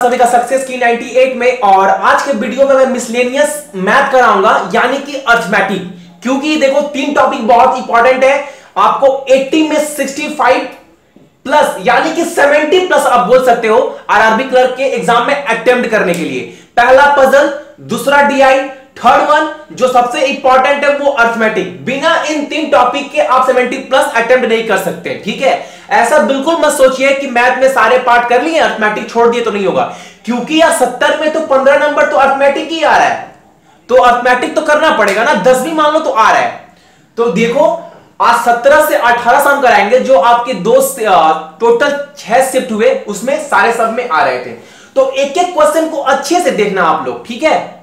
सभी का सक्सेस की 98 में। और आज के वीडियो में मैं मिसलेनियस मैथ कराऊंगा यानी कि अर्थमेटिक, क्योंकि देखो तीन टॉपिक बहुत इंपॉर्टेंट है। आपको 80 में 65 प्लस यानी कि 70 प्लस आप बोल सकते हो आरआरबी क्लर्क के एग्जाम में अटेम्प्ट करने के लिए। पहला पजल, दूसरा डीआई, थर्ड वन जो सबसे इंपॉर्टेंट है वो अर्थमेटिक। बिना इन तीन टॉपिक के आप 70 प्लस अटेम्प्ट नहीं कर सकते, ठीक है। ऐसा बिल्कुल मत सोचिए कि मैथ में सारे पार्ट कर लिए अर्थमेटिक छोड़ दिए तो नहीं होगा, क्योंकि यार 70 में तो 15 नंबर तो अर्थमेटिक ही आ रहा है, तो अर्थमेटिक तो करना पड़ेगा ना। 10 भी मान लो तो आ रहा है। तो देखो आज 17 से 18 सम कराएंगे, जो आपके दो टोटल 6 शिफ्ट हुए उसमें सारे सब में आ रहे थे। तो एक एक क्वेश्चन को अच्छे से देखना आप लोग, ठीक है।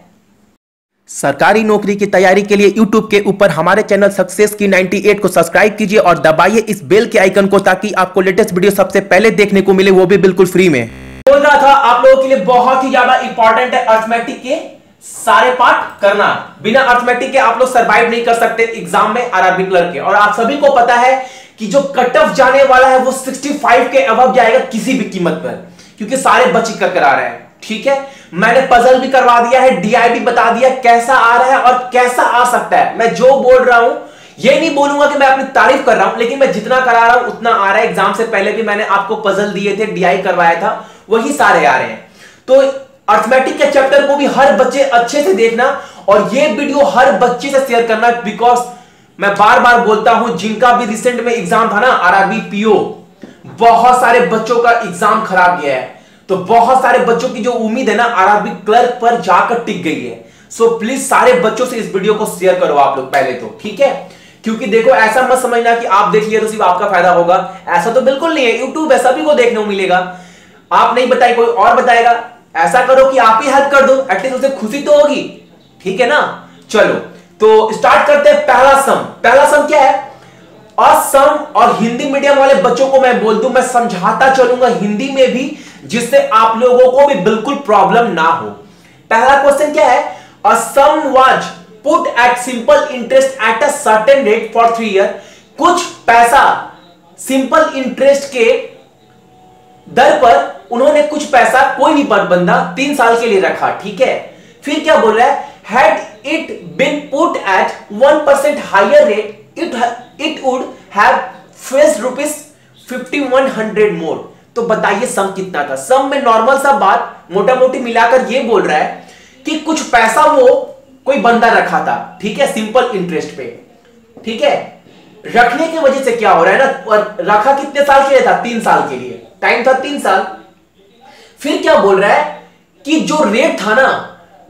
सरकारी नौकरी की तैयारी के लिए YouTube के ऊपर हमारे चैनल सक्सेस की 98 को सब्सक्राइब कीजिए और दबाइए इस बेल के आइकन को, ताकि आपको लेटेस्ट वीडियो सबसे पहले देखने को मिले, वो भी बिल्कुल फ्री में। बोल रहा था आप लोगों के लिए बहुत ही ज्यादा इंपॉर्टेंट है अर्थमेटिक के सारे पार्ट करना। बिना अर्थमेटिक के आप लोग सर्वाइव नहीं कर सकते एग्जाम में आरआरबी क्लर्क के। और आप सभी को पता है कि जो कट ऑफ जाने वाला है वो 65 के अबव जाएगा किसी भी कीमत पर, क्योंकि सारे बच्चे कर आ रहे हैं, ठीक है। मैंने पजल भी करवा दिया है, डीआई भी बता दिया कैसा आ रहा है और कैसा आ सकता है। मैं जो बोल रहा हूं ये नहीं बोलूंगा कि मैं अपनी तारीफ कर रहा हूं, लेकिन मैं जितना करा रहा हूं उतना आ रहा है। एग्जाम से पहले भी मैंने आपको पजल दिए थे, डीआई करवाया था, वही सारे आ रहे हैं। तो अर्थमेटिक के चैप्टर को भी हर बच्चे अच्छे से देखना और ये वीडियो हर बच्चे से शेयर करना, बिकॉज मैं बार बार बोलता हूं जिनका भी रिसेंट में एग्जाम था ना आरआरबी पीओ, बहुत सारे बच्चों का एग्जाम खराब गया है। तो बहुत सारे बच्चों की जो उम्मीद है ना आरआरबी क्लर्क पर जाकर टिक गई है। सो प्लीज सारे बच्चों से इस वीडियो को शेयर करो आप लोग पहले तो, ठीक है। क्योंकि देखो ऐसा मत समझना कि आप देख लिया तो सिर्फ आपका फायदा होगा, ऐसा तो बिल्कुल नहीं है। यूट्यूब है, सभी को देखने को मिलेगा। आप नहीं बताए कोई और बताएगा, ऐसा करो कि आप ही हेल्प कर दो, एटलीस्ट उसे खुशी तो होगी, ठीक है ना। चलो तो स्टार्ट करते हैं। पहला सम क्या है? असम और हिंदी मीडियम वाले बच्चों को मैं बोल दूं, मैं समझाता चलूंगा हिंदी में भी, जिससे आप लोगों को भी बिल्कुल प्रॉब्लम ना हो। पहला क्वेश्चन क्या है? A sum was put at simple interest at a certain rate for 3 year. कुछ पैसा सिंपल इंटरेस्ट के दर पर उन्होंने कुछ पैसा, कोई भी बंदा 3 साल के लिए रखा, ठीक है। फिर क्या बोल रहा है? Had it been put at 1% higher rate it would have fetched rupees 5100 more। तो बताइए सम कितना था? सम में नॉर्मल सा बात मोटा मोटी मिलाकर ये बोल रहा है कि कुछ पैसा वो कोई बंदा रखा था, ठीक है, सिंपल इंटरेस्ट पे, ठीक है। रखने की वजह से क्या हो रहा है ना, और रखा कितने साल के लिए था? 3 साल के लिए, टाइम था 3 साल। फिर क्या बोल रहा है कि जो रेट था ना,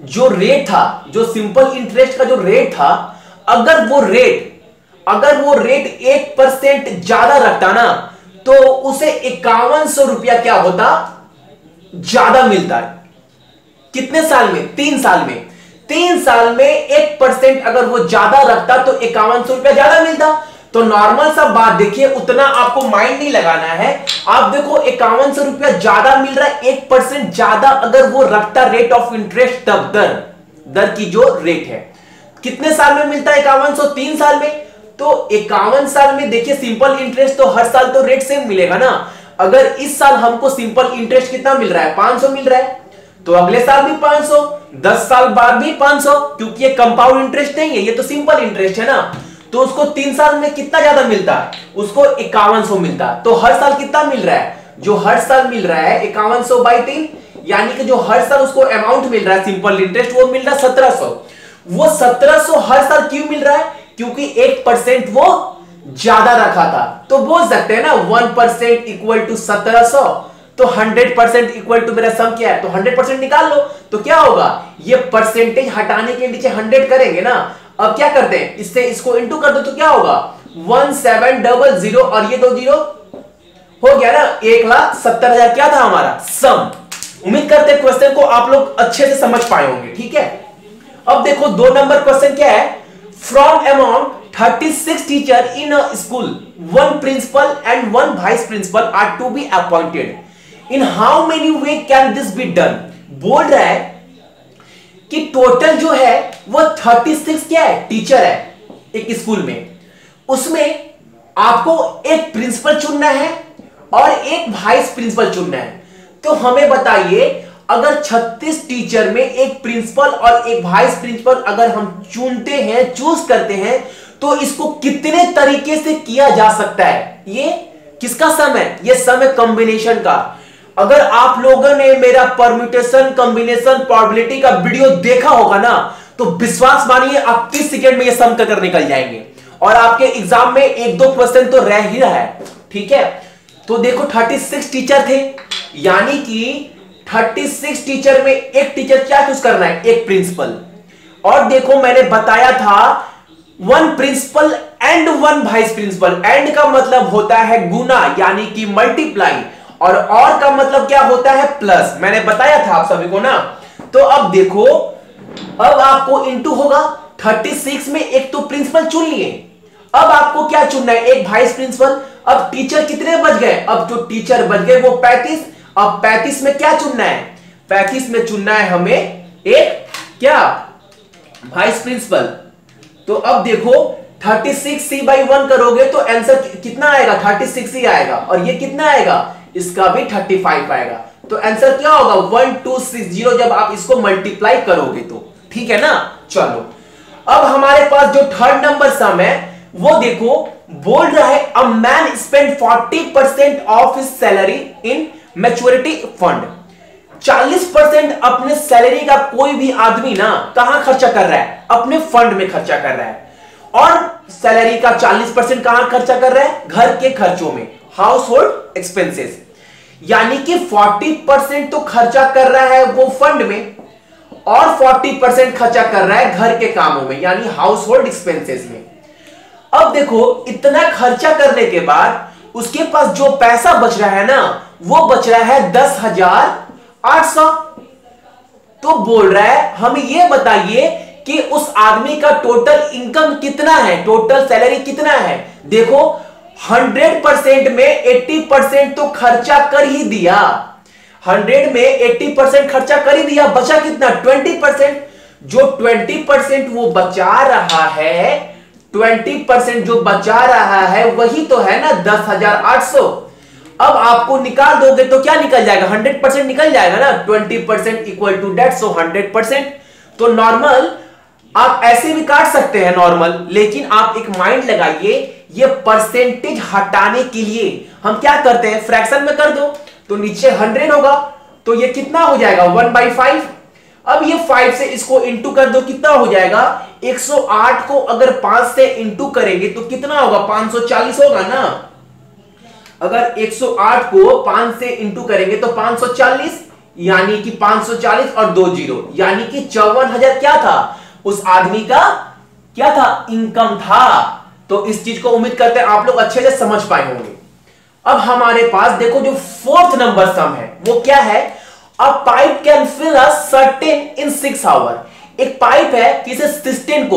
जो सिंपल इंटरेस्ट का जो रेट था, अगर वो रेट 1% ज्यादा रखता ना तो उसे 5100 रुपया क्या होता? ज्यादा मिलता है। कितने साल में? 3 साल में। 3 साल में 1% अगर वो ज्यादा रखता तो 5100 रुपया ज्यादा मिलता। तो नॉर्मल सा बात देखिए, उतना आपको माइंड नहीं लगाना है। आप देखो 5100 रुपया ज्यादा मिल रहा है, 1% ज्यादा अगर वो रखता रेट ऑफ इंटरेस्ट, तब दर की जो रेट है कितने साल में मिलता है? 5100 3 साल में। तो 51 साल में देखिए सिंपल इंटरेस्ट तो हर साल तो रेट सेम मिलेगा ना। अगर इस साल हमको सिंपल इंटरेस्ट कितना मिल रहा है? 500 मिल रहा है, तो अगले साल भी 500, 10 साल बाद भी 500, क्योंकि ये कंपाउंड इंटरेस्ट नहीं है, ये तो सिंपल इंटरेस्ट है ना। तो उसको 3 साल में कितना ज्यादा मिलता है? उसको 5100 मिलता है। तो हर साल कितना मिल रहा है? जो हर साल मिल रहा है 5100/3, यानी कि जो हर साल उसको अमाउंट मिल रहा है सिंपल इंटरेस्ट, वो मिल रहा है 1700। वो 1700 हर साल क्यों मिल रहा है? क्योंकि 1% वो ज्यादा रखा था। तो बोल सकते हैं ना 1% इक्वल टू 1700, तो 100% इक्वल टू मेरा सम क्या है? तो 100% निकाल लो। तो क्या होगा? ये परसेंटेज हटाने के नीचे 100 करेंगे ना। अब क्या करते हैं, इससे इसको इंटू कर दो तो क्या होगा? 1700 और ये 2 जीरो हो गया ना, 1,70,000 क्या था हमारा सम। उम्मीद करते हैं क्वेश्चन को आप लोग अच्छे से समझ पाए होंगे, ठीक है। अब देखो 2 नंबर क्वेश्चन क्या है? From among 36 teachers in a school, 1 principal and 1 vice principal are to be appointed. In how many way can this be done? बोल रहा है कि टोटल जो है वो 36 क्या है? टीचर है एक स्कूल में। उसमें आपको एक प्रिंसिपल चुनना है और एक वाइस प्रिंसिपल चुनना है। तो हमें बताइए अगर 36 टीचर में एक प्रिंसिपल और एक वाइस प्रिंसिपल अगर हम चुनते हैं, चूज करते हैं, तो इसको कितने तरीके से किया जा सकता है? ये किसका सम है? ये सम है कॉम्बिनेशन का। अगर आप लोगों ने मेरा परम्यूटेशन, कॉम्बिनेशन, प्रोबेबिलिटी का वीडियो देखा होगा ना, तो विश्वास मानिए आप 30 सेकंड में ये सम कर निकल जाएंगे और आपके एग्जाम में एक दो क्वेश्चन तो रह ही रहा है। ठीक है, तो देखो 36 टीचर थे, यानी कि 36 टीचर में एक टीचर क्या चूज करना है? एक प्रिंसिपल। और देखो मैंने बताया था 1 principal and 1 vice principal. And का मतलब होता है गुना, यानी कि मल्टीप्लाई, और का मतलब क्या होता है? प्लस। मैंने बताया था आप सभी को ना। तो अब देखो, अब आपको इंटू होगा। 36 में एक तो प्रिंसिपल चुन लिए, अब आपको क्या चुनना है? एक वाइस प्रिंसिपल। अब टीचर कितने बच गए? अब जो टीचर बच गए वो 35। अब 35 में क्या चुनना है? 35 में चुनना है हमें एक क्या? Vice principal. तो अब देखो 36c/1 करोगे तो आंसर कितना आएगा? 36 ही आएगा। और ये कितना आएगा? इसका भी 35 आएगा। तो आंसर क्या होगा? 1260 जब आप इसको मल्टीप्लाई करोगे तो। ठीक है ना? चलो, अब हमारे पास जो थर्ड नंबर सम है वो देखो, बोल रहा है a man spend 40% of his salary in maturity fund. 40% अपने सैलरी का कोई भी आदमी ना कहां खर्चा कर रहा है? अपने फंड में खर्चा कर रहा है। और सैलरी का 40% कहां खर्चा कर रहा है? घर के खर्चों में, हाउस होल्ड एक्सपेंसेस। यानी कि 40% तो खर्चा कर रहा है वो फंड में, और 40% खर्चा कर रहा है घर के कामों में, यानी हाउस होल्ड एक्सपेंसेस में। अब देखो इतना खर्चा करने के बाद उसके पास जो पैसा बच रहा है ना, वो बच रहा है 10,800। तो बोल रहा है हमें ये बताइए कि उस आदमी का टोटल इनकम कितना है, टोटल सैलरी कितना है। देखो 100% में 80% तो खर्चा कर ही दिया, 100 में 80% खर्चा कर ही दिया, बचा कितना? 20%। जो 20% वो बचा रहा है, 20% जो बचा रहा है वही तो है ना 10,800। अब आपको निकाल दोगे तो क्या निकल जाएगा? 100% निकल जाएगा ना। 20% इक्वल टू डेट, सो 100%। तो नॉर्मल आप ऐसे भी काट सकते हैं नॉर्मल, लेकिन आप एक माइंड लगाइए, ये परसेंटेज हटाने के लिए हम क्या करते हैं? फ्रैक्शन में कर दो तो नीचे 100 होगा, तो ये कितना हो जाएगा? 1/5। अब ये 5 से इसको इंटू कर दो, कितना हो जाएगा? 108 को अगर 5 से इंटू करेंगे तो कितना होगा? 540 होगा ना। अगर 108 को 5 से इंटू करेंगे तो 540, यानी कि 540 और 2 जीरो, यानी कि 54,000 क्या था? उस आदमी का क्या था? इनकम था। तो इस चीज को उम्मीद करते हैं आप लोग अच्छे से समझ पाए होंगे। अब हमारे पास देखो जो फोर्थ नंबर सम है वो क्या है? A pipe can fill a certain in 6 hour. एक पाइप है किसे? सिस्टेन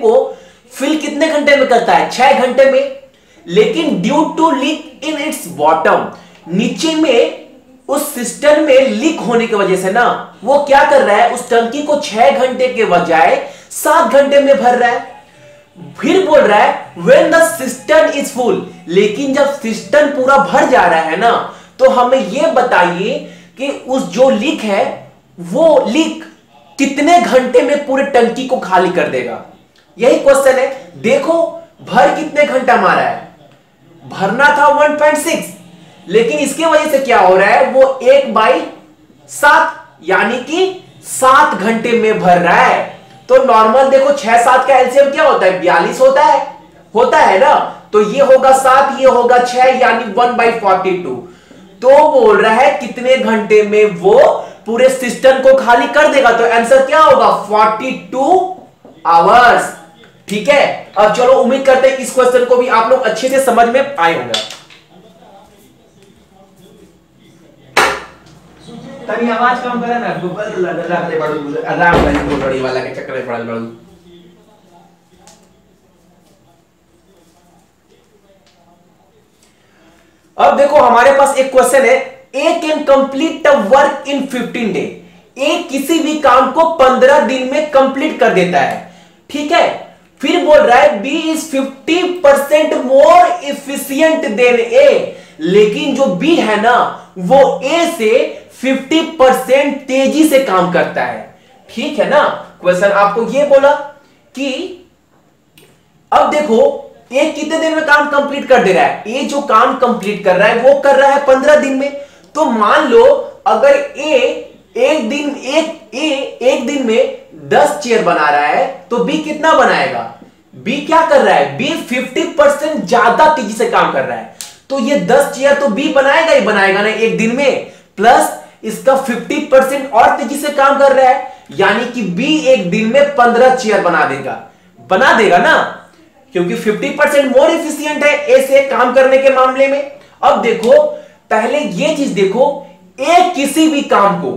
को फिल कितने घंटे में करता है? 6 घंटे में। लेकिन due to leak in its bottom, नीचे में उस सिस्टम में लीक होने की वजह से ना वो क्या कर रहा है? उस टंकी को 6 घंटे के बजाय 7 घंटे में भर रहा है। फिर बोल रहा है when the cistern is full, लेकिन जब सिस्टम पूरा भर जा रहा है ना, तो हमें यह बताइए कि उस जो लीक है वो लीक कितने घंटे में पूरे टंकी को खाली कर देगा? यही क्वेश्चन है। देखो भर कितने घंटा मारा है? भरना था 1.6, लेकिन इसकी वजह से क्या हो रहा है? वो 1/7, यानी कि 7 घंटे में भर रहा है। तो नॉर्मल देखो 6-7 का एलसीएम क्या होता है? 42 होता है ना। तो ये होगा 7, ये होगा 6, यानी 1/42। तो बोल रहा है कितने घंटे में वो पूरे सिस्टम को खाली कर देगा? तो आंसर क्या होगा? 42 आवर्स। ठीक है, अब चलो उम्मीद करते हैं इस क्वेश्चन को भी आप लोग अच्छे से समझ में आए होंगे। तनी आवाज कम करे ना, गूगल रखते पड़ू, आराम से बोलड़ी वाला के चक्कर में पड़ल पड़ू। अब देखो हमारे पास एक क्वेश्चन है, A can complete the work in 15 day. A किसी भी काम को 15 दिन में कंप्लीट कर देता है। ठीक है, फिर बोल रहा है B is 50% more efficient than A. लेकिन जो बी है ना वो ए से 50% तेजी से काम करता है। ठीक है ना। क्वेश्चन आपको ये बोला कि अब देखो ए कितने दिन में काम कंप्लीट कर दे रहा है। ए जो काम कंप्लीट कर रहा है वो कर रहा है 15 दिन में। तो मान लो अगर ए एक दिन में 10 चेयर बना रहा है तो बी कितना बनाएगा। बी क्या कर रहा है, बी 50% ज्यादा तेजी से काम कर रहा है। तो ये 10 चेयर तो बी बनाएगा ही बनाएगा ना एक दिन में, प्लस इसका 50% और तेजी से काम कर रहा है, यानी कि बी एक दिन में 15 चेयर बना देगा ना, क्योंकि 50% मोर एफिशिएंट है ए से काम करने के मामले में। अब देखो पहले ये चीज देखो, ए किसी भी काम को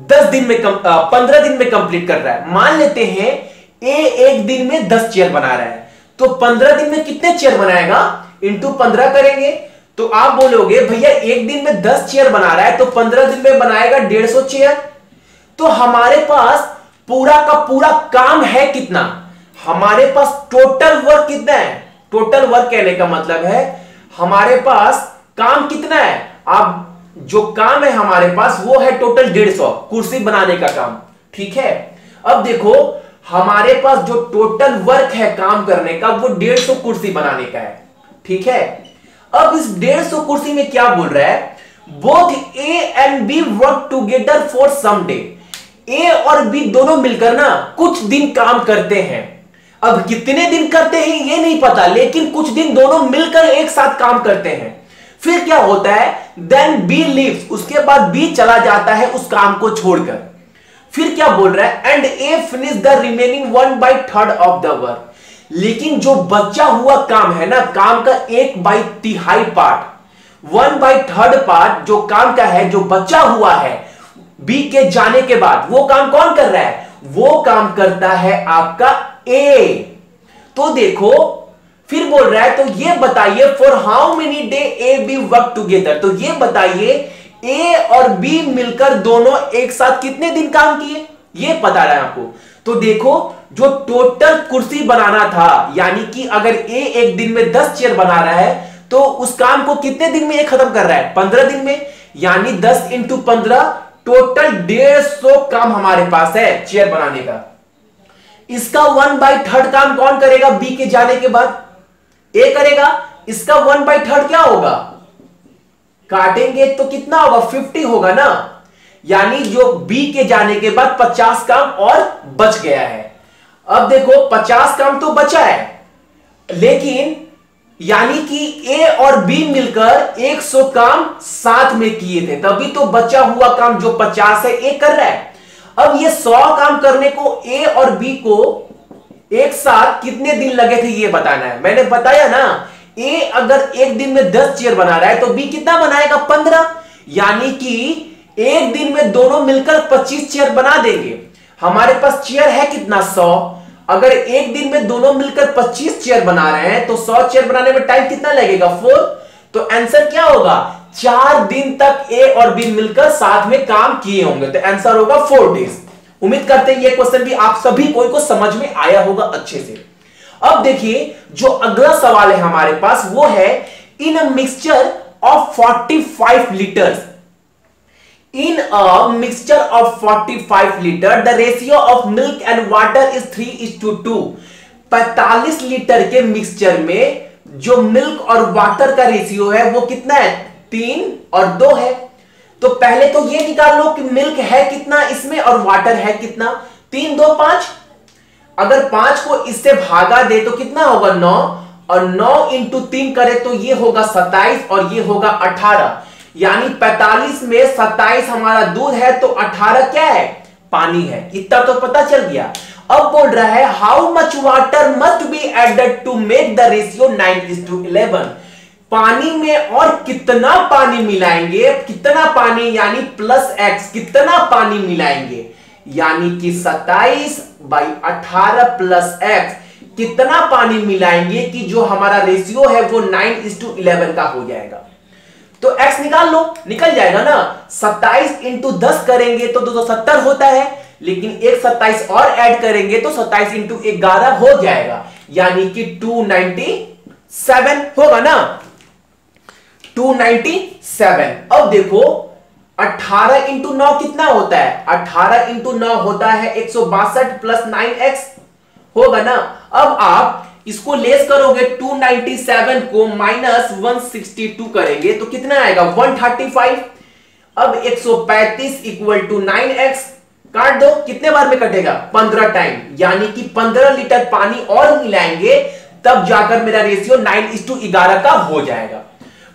15 दिन में कंप्लीट कर रहा है। मान लेते हैं ए एक दिन में 10 चेयर बना रहा है, तो 15 दिन में कितने चेयर बनाएगा, इंटू 15 करेंगे तो आप बोलोगे भैया एक दिन में 10 चेयर बना रहा है तो 15 दिन में बनाएगा 150 चेयर। तो हमारे पास पूरा का पूरा काम है कितना, हमारे पास टोटल वर्क कितना है। टोटल वर्क कहने का मतलब है हमारे पास काम कितना है। आप जो काम है हमारे पास वो है टोटल 150 कुर्सी बनाने का काम। ठीक है। अब देखो हमारे पास जो टोटल वर्क है काम करने का वो 150 कुर्सी बनाने का है। ठीक है। अब इस 150 कुर्सी में क्या बोल रहा है, both A and B work together for some day. A और बी दोनों मिलकर ना कुछ दिन काम करते हैं। अब कितने दिन करते हैं ये नहीं पता, लेकिन कुछ दिन दोनों मिलकर एक साथ काम करते हैं। फिर क्या होता है, देन बी लीव्स, उसके बाद बी चला जाता है उस काम को छोड़कर। फिर क्या बोल रहा है, and A finish the remaining 1/3 of the work. लेकिन जो बचा हुआ काम है ना, काम का 1/3 पार्ट, 1/3 पार्ट जो काम का है जो बचा हुआ है बी के जाने के बाद, वो काम कौन कर रहा है, वो काम करता है आपका ए। तो देखो फिर बोल रहा है, तो ये बताइए for how many day A B work together. तो ये बताइए ए और बी मिलकर दोनों एक साथ कितने दिन काम किए, ये पता रहा है आपको। तो देखो जो टोटल कुर्सी बनाना था, यानी कि अगर ए एक दिन में 10 चेयर बना रहा है तो उस काम को कितने दिन में ये खत्म कर रहा है, 15 दिन में। यानी 10 × 15 टोटल 150 काम हमारे पास है चेयर बनाने का। इसका 1/3 काम कौन करेगा, बी के जाने के बाद ए करेगा। इसका 1/3 क्या होगा, काटेंगे तो कितना होगा, 50 होगा ना। यानी जो बी के जाने के बाद 50 काम और बच गया है। अब देखो 50 काम तो बचा है, लेकिन यानी कि ए और बी मिलकर 100 काम साथ में किए थे, तभी तो बचा हुआ काम जो 50 है ए कर रहा है। अब ये 100 काम करने को ए और बी को एक साथ कितने दिन लगे थे ये बताना है। मैंने बताया ना, ए अगर एक दिन में 10 चेयर बना रहा है तो बी कितना बनाएगा, 15। यानी कि एक दिन में दोनों मिलकर 25 चेयर बना देंगे। हमारे पास चेयर है कितना, 100। अगर एक दिन में दोनों मिलकर 25 चेयर बना रहे हैं तो 100 चेयर बनाने में टाइम कितना लगेगा, 4। तो आंसर क्या होगा, 4 दिन तक ए और बी मिलकर साथ में काम किए होंगे। तो आंसर होगा 4 डेज। उम्मीद करते हैं ये क्वेश्चन भी आप सभी को समझ में आया होगा अच्छे से। अब देखिए जो अगला सवाल है हमारे पास वो है, in a mixture of 45 litres, in a mixture of 45 litre the ratio of milk and water is 3:2। 45 litre के मिक्सचर में जो मिल्क और वाटर का रेशियो है वो कितना है, 3 और 2 है। तो पहले तो ये निकाल लो कि मिल्क है कितना इसमें और वाटर है कितना, 3 2 5। अगर 5 को इससे भागा दे तो कितना होगा, 9, और 9 × 3 करे तो ये होगा 27 और ये होगा 18। यानी 45 में 27 हमारा दूध है तो 18 क्या है, पानी है। इतना तो पता चल गया। अब बोल रहा है how much water must be added to make the ratio 9:11। पानी में और कितना पानी मिलाएंगे, कितना पानी यानी +x, कितना पानी मिलाएंगे, यानी कि 27/18 +x, कितना पानी मिलाएंगे कि जो हमारा रेशियो है वो 9:11 का हो जाएगा। तो x निकाल लो, निकल जाएगा ना। 27 × 10 करेंगे तो 270 होता है, लेकिन एक 27 और ऐड करेंगे तो 27 × 11 हो जाएगा, यानी कि 297 होगा ना। 297। अब देखो 18 इंटू 9 कितना होता है? 18 इंटू 9 होता है 162 प्लस 9x होगा ना। अब आप इसको लेस करोगे, 297 को माइनस 162 करेंगे तो कितना आएगा? 135। अब 135 इक्वल टू 9x काट दो, कितने बार में कटेगा? 15 टाइम, यानी कि 15 लीटर पानी और मिलाएंगे तब जाकर मेरा रेशियो 9:11 का हो जाएगा।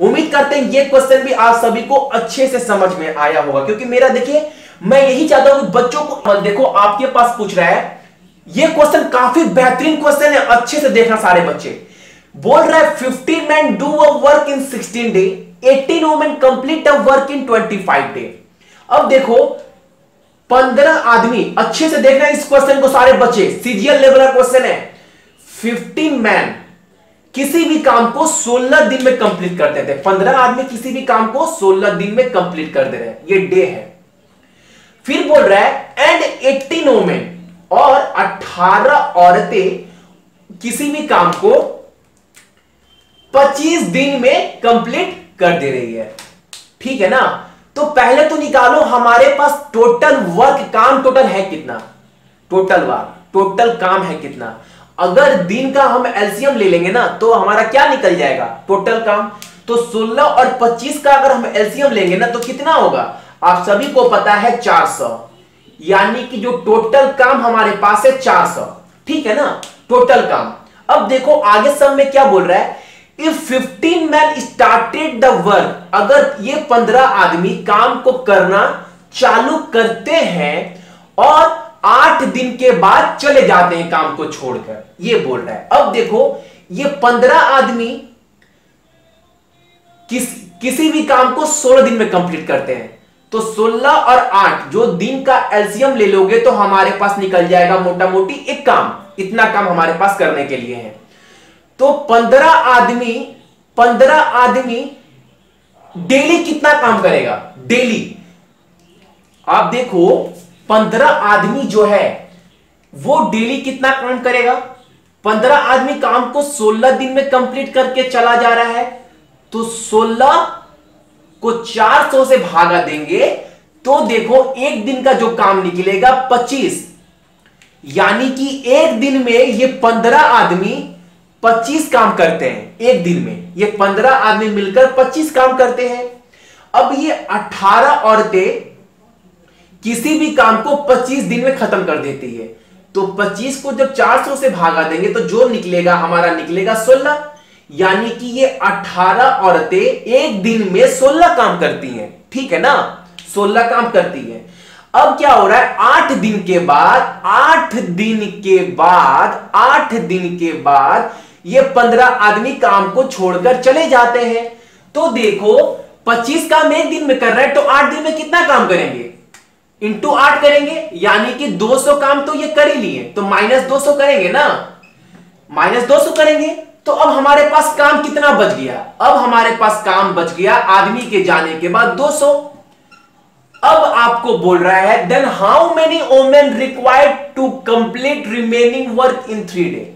उम्मीद करते हैं ये क्वेश्चन भी आप सभी को अच्छे से समझ में आया होगा, क्योंकि मेरा देखिए मैं यही चाहता हूं कि बच्चों को, देखो आपके पास पूछ रहा है ये क्वेश्चन, काफी बेहतरीन क्वेश्चन है, अच्छे से देखना सारे बच्चे। बोल रहा है 15 men do a work in 16 day, 18 women complete a work in 25 day। अब देखो 15 आदमी, अच्छे से देखना इस क्वेश्चन को सारे बच्चे, सीजीएल लेवल का क्वेश्चन है। 15 मैन किसी भी काम को 16 दिन में कंप्लीट करते थे। 15 आदमी किसी भी काम को 16 दिन में कंप्लीट कर दे रहे हैं, ये डे है। फिर बोल रहा है एंड 18 वुमेन, और 18 औरतें किसी भी काम को 25 दिन में कंप्लीट कर दे रही है, ठीक है ना। तो पहले तो निकालो हमारे पास टोटल वर्क, काम टोटल है कितना, टोटल वर्क, टोटल काम है कितना। अगर दिन का हम एलसीएम ले लेंगे ना तो हमारा क्या निकल जाएगा? टोटल काम। तो 16 और 25 का अगर हम एलसीएम लेंगे ना तो कितना होगा? आप सभी को पता है 400, यानी कि जो टोटल काम हमारे पास है 400, ठीक है ना, टोटल काम। अब देखो आगे सब में क्या बोल रहा है, if 15 man started the work, अगर ये 15 आदमी काम को करना चालू करते हैं और 8 दिन के बाद चले जाते हैं काम को छोड़कर, ये बोल रहा है। अब देखो ये 15 आदमी किसी भी काम को 16 दिन में कंप्लीट करते हैं, तो 16 और 8 जो दिन का एलसीएम ले लोगे तो हमारे पास निकल जाएगा मोटा मोटी एक काम, इतना काम हमारे पास करने के लिए है। तो 15 आदमी डेली कितना काम करेगा? डेली आप देखो 15 आदमी जो है वो डेली कितना काम करेगा? 15 आदमी काम को 16 दिन में कंप्लीट करके चला जा रहा है, तो 16 को 400 से भागा देंगे तो देखो एक दिन का जो काम निकलेगा 25, यानी कि एक दिन में ये 15 आदमी 25 काम करते हैं। एक दिन में ये 15 आदमी मिलकर 25 काम करते हैं। अब ये 18 औरतें किसी भी काम को 25 दिन में खत्म कर देती है, तो 25 को जब 400 से भागा देंगे तो जो निकलेगा हमारा निकलेगा 16, यानी कि ये 18 औरतें एक दिन में 16 काम करती हैं, ठीक है ना, 16 काम करती हैं। अब क्या हो रहा है, 8 दिन के बाद ये 15 आदमी काम को छोड़कर चले जाते हैं। तो देखो 25 काम एक दिन में कर रहे हैं, तो 8 दिन में कितना काम करेंगे? इंटू 8 करेंगे, यानी कि 200 काम तो ये कर ही लिए, तो माइनस 200 करेंगे ना, माइनस 200 करेंगे। तो अब हमारे पास काम कितना बच गया? अब हमारे पास काम बच गया आदमी के जाने के बाद 200। अब आपको बोल रहा है then how many women required to complete remaining work in 3 day.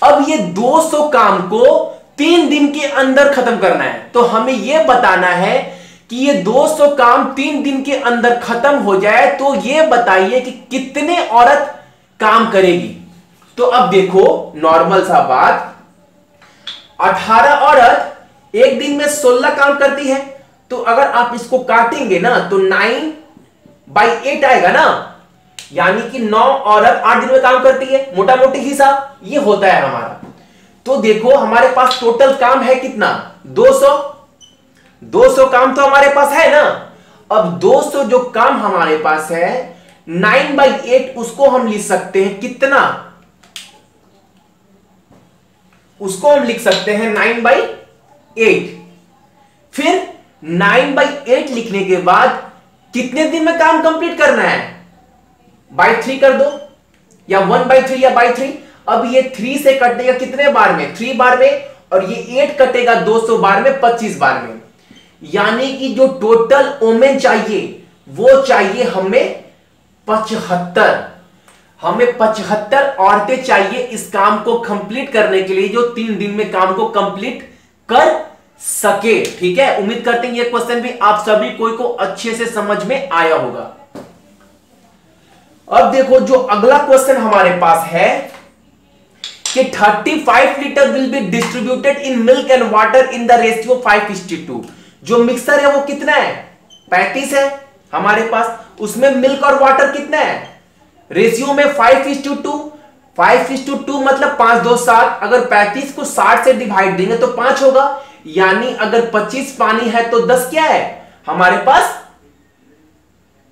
अब ये 200 काम को 3 दिन के अंदर खत्म करना है, तो हमें यह बताना है कि ये 200 काम 3 दिन के अंदर खत्म हो जाए, तो ये बताइए कि कितने औरत काम करेगी। तो अब देखो नॉर्मल सा बात, 18 औरत एक दिन में 16 काम करती है, तो अगर आप इसको काटेंगे ना तो 9/8 आएगा ना, यानी कि 9 औरत 8 दिन में काम करती है, मोटा मोटी हिसाब ये होता है हमारा। तो देखो हमारे पास टोटल काम है कितना? 200 काम तो हमारे पास है ना। अब 200 जो काम हमारे पास है 9/8, उसको हम लिख सकते हैं कितना? उसको हम लिख सकते हैं 9/8। फिर 9/8 लिखने के बाद कितने दिन में काम कंप्लीट करना है? बाई 3 कर दो, या 1/3 या बाई 3। अब ये 3 से कटेगा कितने बार में? 3 बार में, और ये 8 कटेगा 200 बार में, 25 बार में। यानी कि जो टोटल वुमेन चाहिए वो चाहिए हमें 75। हमें 75 औरतें चाहिए इस काम को कंप्लीट करने के लिए, जो 3 दिन में काम को कंप्लीट कर सके। ठीक है, उम्मीद करते हैं ये क्वेश्चन भी आप सभी कोई को अच्छे से समझ में आया होगा। अब देखो जो अगला क्वेश्चन हमारे पास है कि 35 litre will be distributed in milk and water in the ratio 5:2। जो मिक्सर है वो कितना है, 35 है हमारे पास, उसमें मिल्क और वाटर कितना है, रेशियो में 5:2। 5:2 मतलब 5 2 7। अगर 35 को 60 से डिवाइड देंगे तो 5 होगा, यानी अगर 25 पानी है तो 10 क्या है हमारे पास,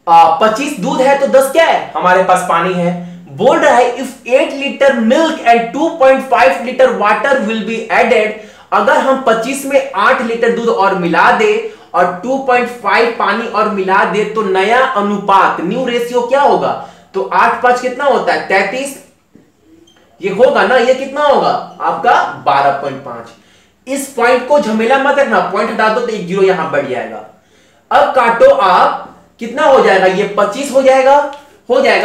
25 दूध है तो 10 क्या है हमारे पास पानी है। बोल रहा है if 8 litre milk and 2.5 litre water will be added, अगर हम 25 में 8 लीटर दूध और मिला दे और 2.5 पानी और मिला दे तो नया अनुपात, न्यू रेशियो क्या होगा, तो 8 5 कितना होता है 33, ये होगा ना, ये कितना होगा आपका 12.5। इस पॉइंट को झमेला मत रखना, पॉइंट हटा दो तो एक जीरो यहां बढ़ जाएगा। अब काटो आप, कितना हो जाएगा, ये 25 हो जाएगा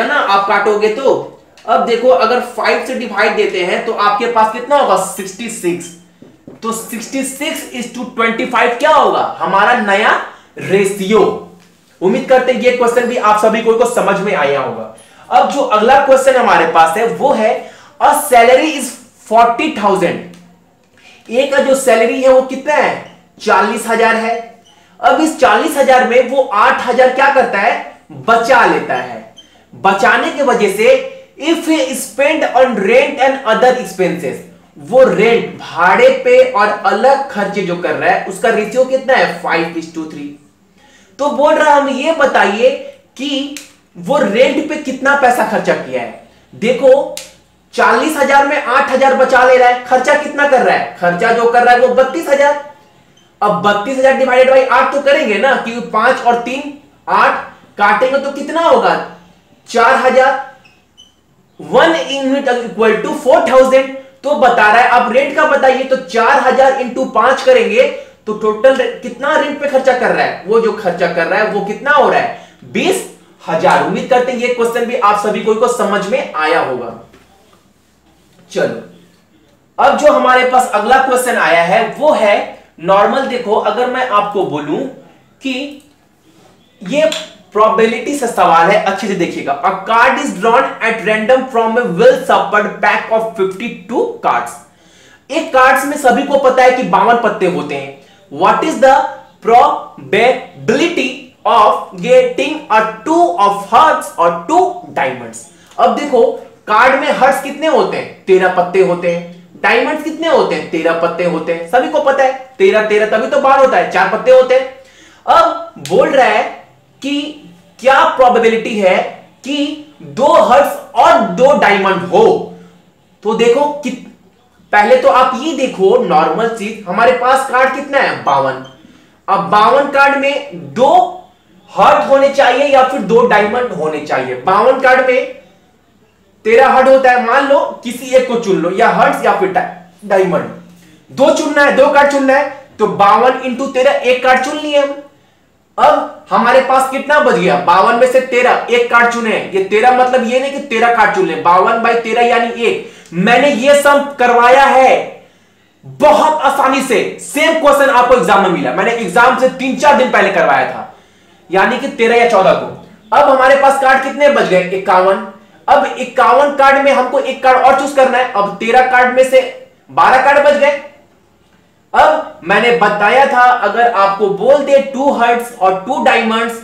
ना, आप काटोगे तो। अब देखो अगर 5 से डिवाइड देते हैं तो आपके पास कितना होगा 66, तो 66:25 क्या होगा हमारा नया रेशियो। उम्मीद करते हैं ये क्वेश्चन भी आप सभी को समझ में आया होगा। अब जो अगला क्वेश्चन हमारे पास है वो है अ सैलरी इज 40,000। एक का जो सैलरी है वो कितना है 40,000 है। अब इस 40,000 में वो 8,000 क्या करता है, बचा लेता है। बचाने की वजह से if spend on rent and other expenses, वो रेंट भाड़े पे और अलग खर्चे जो कर रहा है उसका रेशियो कितना है 5:3। तो बोल रहा है हम ये बताइए कि वो रेंट पे कितना पैसा खर्चा किया है। देखो 40,000 में 8,000 बचा ले रहा है, खर्चा कितना कर रहा है, खर्चा जो कर रहा है वो 32,000। अब 32,000 डिवाइडेड बाई 8 तो करेंगे ना, क्योंकि 5 और 3 8 काटेंगे तो कितना होगा 4,000। 1 यूनिट इक्वल टू 4,000। तो बता रहा है अब रेंट का बताइए, तो 4,000 इंटू 5 करेंगे तो टोटल कितना रेंट पे खर्चा कर रहा है, वो जो खर्चा कर रहा है वो कितना हो रहा है 20,000। उम्मीद करते हैं ये क्वेश्चन भी आप सभी को समझ में आया होगा। चलो अब जो हमारे पास अगला क्वेश्चन आया है वो है नॉर्मल। देखो अगर मैं आपको बोलूं कि ये प्रोबेबिलिटी से सवाल है, अच्छे से देखिएगा। अ card is drawn at random from A well suffered pack of 52 cards. एक कार्ड्स में सभी को पता है कि 52 पत्ते होते हैं। What is the probability of getting a 2 of hearts और 2 डायमंड्स। अब देखो कार्ड में हार्ट्स कितने होते हैं 13 पत्ते होते हैं, डायमंड्स कितने होते हैं 13 पत्ते होते हैं, सभी को पता है 13 13 तभी तो 12 होता है, 4 पत्ते होते हैं। अब बोल रहा है कि क्या प्रोबेबिलिटी है कि 2 हार्ट्स और 2 डायमंड हो। तो देखो कि पहले तो आप ये देखो नॉर्मल चीज, हमारे पास कार्ड कितना है 52। अब 52 कार्ड में 2 हार्ट होने चाहिए या फिर 2 डायमंड होने चाहिए। 52 कार्ड में 13 हार्ट होता है, मान लो किसी एक को चुन लो, या हार्ट्स या फिर डायमंड। 2 चुनना है, 2 कार्ड चुनना है, तो 52 इंटू 13 एक कार्ड चुन लिए हम। अब हमारे पास कितना बच गया 52 में से 13, एक कार्ड चुने। ये 13 मतलब ये नहीं कि 13 कार्ड चुन ले, 52/13 यानी 1। मैंने ये सम करवाया है बहुत आसानी से। सेम क्वेश्चन आपको एग्जाम में मिला, मैंने एग्जाम से 3-4 दिन पहले करवाया था, यानी कि 13 या 14 को। अब हमारे पास कार्ड कितने बच गए 51। अब 51 कार्ड में हमको एक कार्ड और चूज करना है। अब 13 कार्ड में से 12 कार्ड बच गए। अब मैंने बताया था अगर आपको बोल दे 2 हार्ट्स और 2 डायमंड्स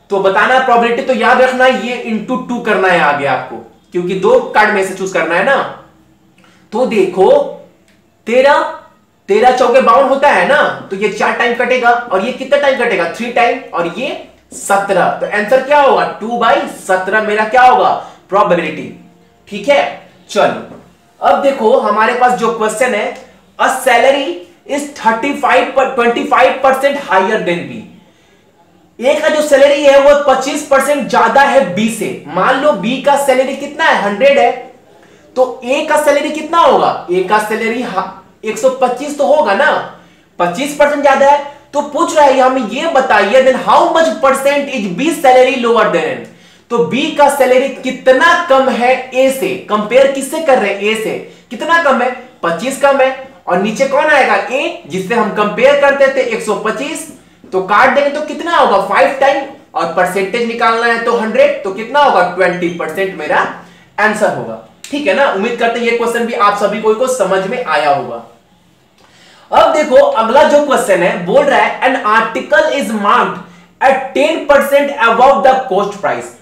तो बताना प्रोबेबिलिटी, तो याद रखना ये इंटू 2 करना है आगे आपको, क्योंकि 2 कार्ड में से चूज करना है ना। तो देखो 13 चौके 52 होता है ना, तो ये 4 टाइम कटेगा और ये कितना टाइम कटेगा 3 टाइम, और ये 17। तो आंसर क्या होगा 2/17 मेरा क्या होगा प्रोबेबिलिटी। ठीक है, चलो अब देखो हमारे पास जो क्वेश्चन है A salary is 25% higher than B. A का जो सैलरी है वो 25% ज्यादा है बी से। मान लो बी का सैलरी कितना है 100 है, तो ए का सैलरी कितना होगा, ए का सैलरी 125 तो होगा ना, 25% ज्यादा है। तो पूछ रहा है हमें ये बताइए then how much percent is B salary lower than. तो बी का सैलरी कितना कम है ए से, कंपेयर किससे कर रहे हैं ए से, कितना कम है 25 कम है, और नीचे कौन आएगा ए, जिससे हम कंपेयर करते थे 125, तो काट देंगे तो कितना होगा 5 टाइम, और परसेंटेज निकालना है तो 100, तो कितना होगा 20% मेरा आंसर होगा। ठीक है ना। उम्मीद करते हैं ये क्वेश्चन भी आप सभी को समझ में आया होगा। अब देखो अगला जो क्वेश्चन है, बोल रहा है an article is marked at 10% above the cost price.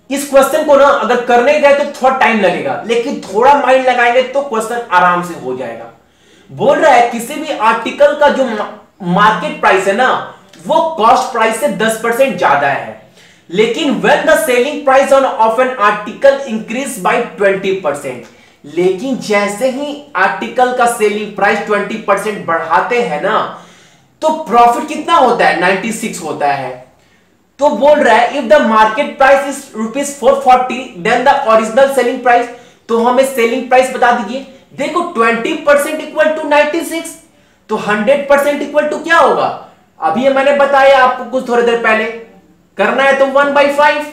इस क्वेश्चन को ना अगर करने गए तो थोड़ा टाइम लगेगा, लेकिन थोड़ा माइंड लगाएंगे तो क्वेश्चन आराम से हो जाएगा। बोल रहा है किसी भी आर्टिकल का जो मार्केट प्राइस है ना, वो कॉस्ट प्राइस से 10% ज्यादा है, लेकिन when the selling price of an article increase by 20%, लेकिन जैसे ही आर्टिकल का सेलिंग प्राइस 20% बढ़ाते हैं ना, तो प्रॉफिट कितना होता है 96 होता है। तो बोल रहा है if the market price is ₹440 then the original selling price, तो हमें सेलिंग प्राइस बता दीजिए। देखो 20% इक्वल टू 96, तो 100% इक्वल टू क्या होगा, अभी मैंने बताया आपको कुछ थोड़ी देर पहले, करना है तो 1/5,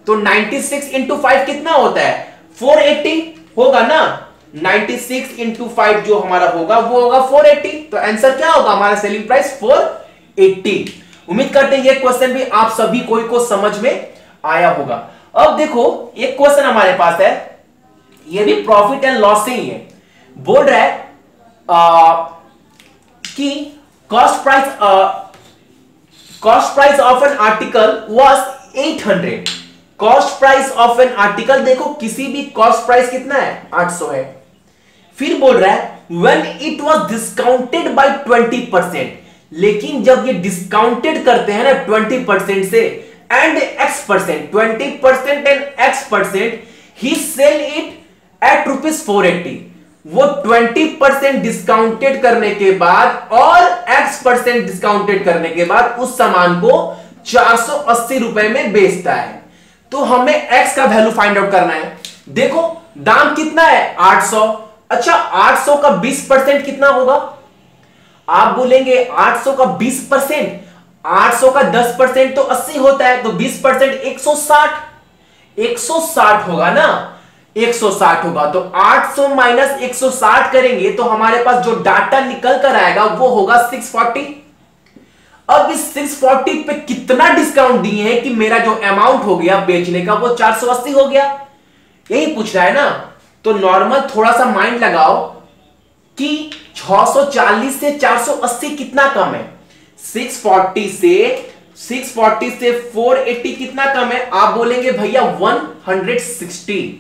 तो 96 इंटू 5 कितना होता है 480 होगा ना। 96 इंटू 5 जो हमारा होगा वो होगा 480, तो आंसर क्या होगा हमारा सेलिंग प्राइस 480। उम्मीद करते हैं ये क्वेश्चन भी आप सभी को समझ में आया होगा। अब देखो एक क्वेश्चन हमारे पास है, ये भी प्रॉफिट एंड लॉस से ही है। बोल रहा है कि cost price of an article was 800। Cost price of an article, देखो किसी भी कॉस्ट प्राइस कितना है 800 है। फिर बोल रहा है when it was discounted by 20%, लेकिन जब ये डिस्काउंटेड करते हैं ना 20% से and x%, 20% and x%, he sell it at ₹480। वो 20% डिस्काउंटेड करने के बाद और x% डिस्काउंटेड करने के बाद उस सामान को 480 रुपए में बेचता है। तो हमें x का वैल्यू फाइंड आउट करना है। देखो दाम कितना है 800। अच्छा 800 का 20% कितना होगा, आप बोलेंगे 800 का 20%, 800 का 10% तो 80 होता है, तो 20% 160 होगा ना, 160 होगा। तो 800 माइनस 160 करेंगे तो हमारे पास जो डाटा निकल कर आएगा वो होगा 640। अब इस 640 पे कितना डिस्काउंट दिए हैं कि मेरा जो अमाउंट हो गया बेचने का वो 480 हो गया, यही पूछ रहा है ना। तो नॉर्मल थोड़ा सा माइंड लगाओ कि 640 से 480 कितना कम है, 640 से 480 कितना कम है, आप बोलेंगे भैया 160।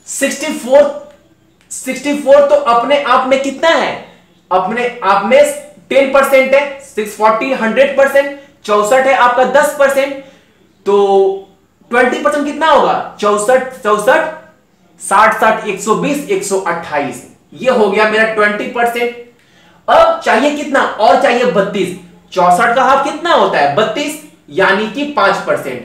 64 तो अपने आप में कितना है, अपने आप में 10% है। 640 100%, 64 है आपका 10%, तो 20% कितना होगा 64 60 120 128, ये हो गया मेरा 20%। अब चाहिए कितना, और चाहिए 32। 64 का हाफ कितना होता है 32, यानी कि 5%।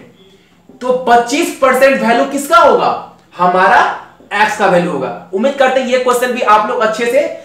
तो 25% वैल्यू किसका होगा, हमारा एक्स का वैल्यू होगा। उम्मीद करते हैं ये क्वेश्चन भी आप लोग अच्छे से